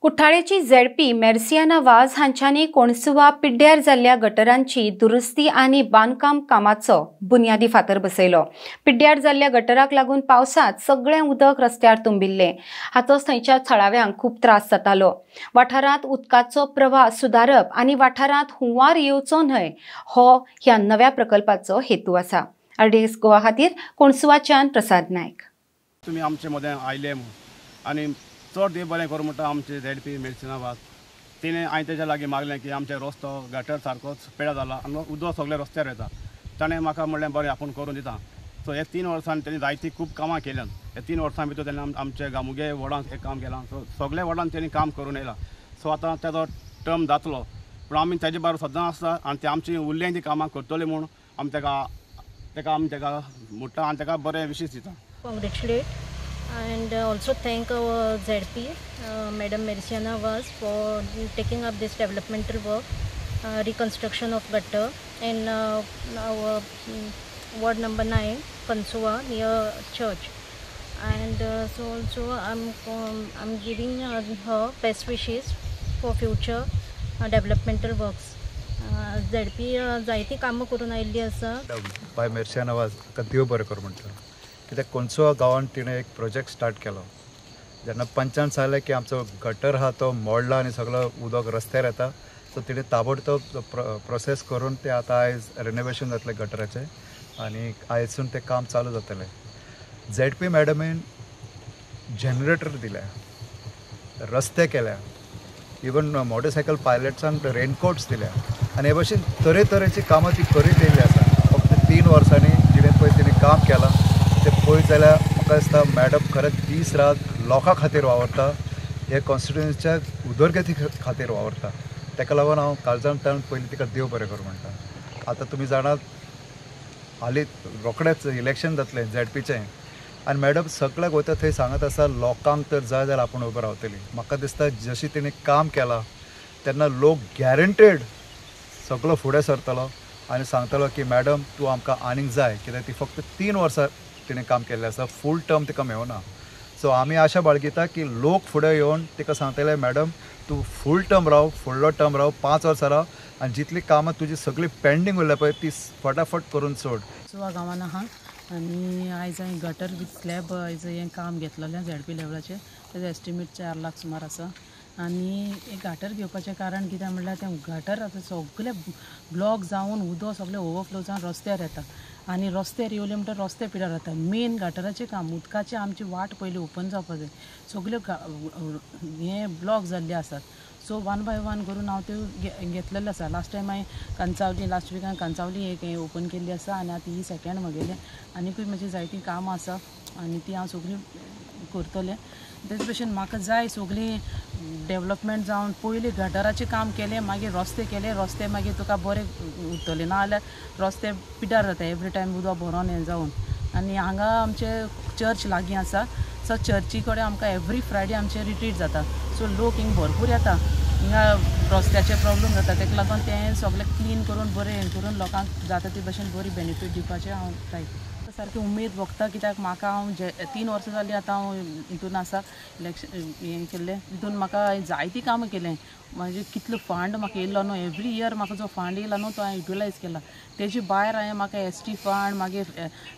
कुठ्ठाळेची ZP मेर्सियाना Vaz हांच्यांनी कोणसुवा पिड्ड्यार जाल्ल्या गटरांची दुरुस्ती आनी बांदकाम कामाचो बुन्यादी फातर बसयलो। पिड्ड्यार जाल्ल्या गटराक लागून पावसात सगळें उदक रस्त्यार तुंबिल्लें। हातूंत थंयच्या थळाव्यांक खूब त्रास जातालो। वाठारांत उदकाचो प्रवाह सुदारप आनी वाठारांत हुंवार येवचो न्हय हो ह्या नव्या प्रकल्पाचो हेतू आसा। RDX गोवा खातीर कोणसुवाच्यान प्रसाद नायक। तुमी आमचे मदें आयले आनी चड देव बरें करूं म्हणटा आमचे झेडपी मेर्सियाना वाझ तिणें हांवें तेच्या लागीं मागलें की आमचे रस्तो गटर सारकोच पेड्या जाला आनी उदक सगळें रस्त्यार येता। ताणें म्हाका म्हणलें बरें आपूण करून दिता। सो हे 3 वर्सांनी तेणी जायती खूब कामां केल्यात। हे 3 वर्सां भितर तेणें आमचे गामुगे वॉर्डांत एक काम केलां। सो सगळे वॉर्डांत तेणी काम करून येयलां। सो आतां तेजो टर्म जातलो पूण आमी तेजे बरोबर सदां आसता आनी ते आमची उरलेली कामां करतले म्हूण आमी तेका म्हणटा आनी तेका बरें विशीस दिता। Congratulate and also thank our ZP, Madam Mersiyana Waaz, for taking up this developmental work, reconstruction of gutter in our ward number 9, Kansuwa, near church. And so also I'm giving her best wishes for future developmental works. ZP जायती कामां करून आयिल्ली आसा। Bye मेर्सियाना Vaz ताका देव बरें कर म्हणटा। कित्याक कोणसुवा गांवांत तिणें एक प्रोजेक्ट स्टार्ट केलो। जेन्ना पंचान सांगलें की आमचो गटर आहा तो मोडला आनी सगळो उदक रस्त्यार येता, सो तिणें ताबडतोब प्रोसेस करून ते आतां आयज रेनोवेशन जातलें गटराचें आनी आयजसून तें काम चालू जातलें। ZP मॅडमीन जनरेटर दिल्या, रस्ते केल्या, इवन मोटरसायकल पायलट्सांक रेनकोट्स दिल्या आनी हे भशेन तरेतरेची कामां ती करीत येयल्ली आसा। फक्त 3 वर्सांनी जिणें पळय तिणें काम केलां ते पळयत जाल्यार म्हाका दिसता मॅडम खरेंच दीस रात लोकां खातीर वावरता, हे कॉन्स्टिट्युएन्सीच्या उदरगती खातीर वावरता। ताका लागून हांव काळजांतल्यान पयलीं तिका देव बरें कर म्हणटा। आतां तुमी जाणात हालीं रोखडेंच इलेक्शन जातलें ZPचें आनी मॅडम सगळ्याक वयता थंय सांगत आसा लोकांक तर जाय जाल्यार आपूण उबें रावतली। म्हाका दिसता जशी तिणें काम केलां तेन्ना लोक गॅरंटेड सगळो फुडें सरतलो आनी सांगतलो की मॅडम तूं आमकां आनीक जाय, कित्याक ती फक्त 3 वर्सां तिणें काम केल्लें आसा, फूल टर्म तिका मेळना। सो आमी आशा बाळगिता की लोक फुडें येवन तिका सांगतले मॅडम तूं फूल टर्म राव, फुडलो टर्म राव, 5 वर्सां राव आनी जितली कामां तुजी सगळी पेंडींग उरल्या पळय ती फटाफट करून सोड। कोणसुवा गांवांत आहा आनी आयज हांवें गटर विथ स्लॅब आयज हें काम घेतलेलें ZP लेवलाचेर। तेजो एस्टिमेट 4 लाख सुमार आसा आनी एक गटर घेवपाचें कारण कितें म्हणल्यार तें गटर आतां सगळे ब्लॉक जावन उदक सगळें ओवरफ्लो जावन रस्त्यार येता आनी रस्त्यार येवले म्हणटा रस्ते पिड्यार जाता। मेन गटराचें काम उदकाची आमची वाट पयली ओपन जावपाक जाय, सगल्यो हें ब्लॉक जाल्ले आसात। सो 1 बाय 1 करून हांव त्यो घेतलेले आसा। लास्ट टायम हांवें कांचावली लास्ट विकान कांचावली एक हें ओपन केल्ली आसा आनी आतां ही सेकेंड म्हगेलें आनीकूय म्हजी जायतीं कामां आसा आनी ती हांव सगळीं करतलें। तेच भशेन म्हाका जाय सगळीं डेवलपमेंट जावन पयलीं गटराचें काम केलें, मागीर रस्ते मागीर तुका बरें उरतले, ना जाल्यार रस्ते पिड्यार जाता एवरी टायम उदक भरोन हें जावन। आनी हांगा आमचे चर्च लागीं आसा, सो चर्ची कडेन आमकां एवरी फ्रायडे आमचे रिट्रीट जाता। सो लोक हिंगा भरपूर येता, हिंगा रस्त्याचे प्रॉब्लेम जाता, ताका लागून तें सगळें क्लीन करून बरें हें करून लोकांक जाता ते भशेन बरी बेनिफीट दिवपाचें हांव ट्राय सारकी उमेद भोगता। कित्याक म्हाका हांव 3 वर्सां जालीं आतां हांव हितून आसा इलेक्शन हें केल्लें, हितून म्हाका जायतीं कामां केलें। म्हाजे कितलो फंड म्हाका येयल्लो न्हू, एवरी इयर म्हाका जो फंड येयला न्हू तो हांवें युटिलायज केला। तेजे भायर हांवें म्हाका ST फंड मागीर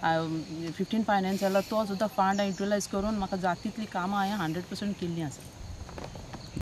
15 फायनान्स जालो तो सुद्दां फंड हांवें युटिलायज करून म्हाका जाता तितली कामां हांवें 100% केल्लीं आसा।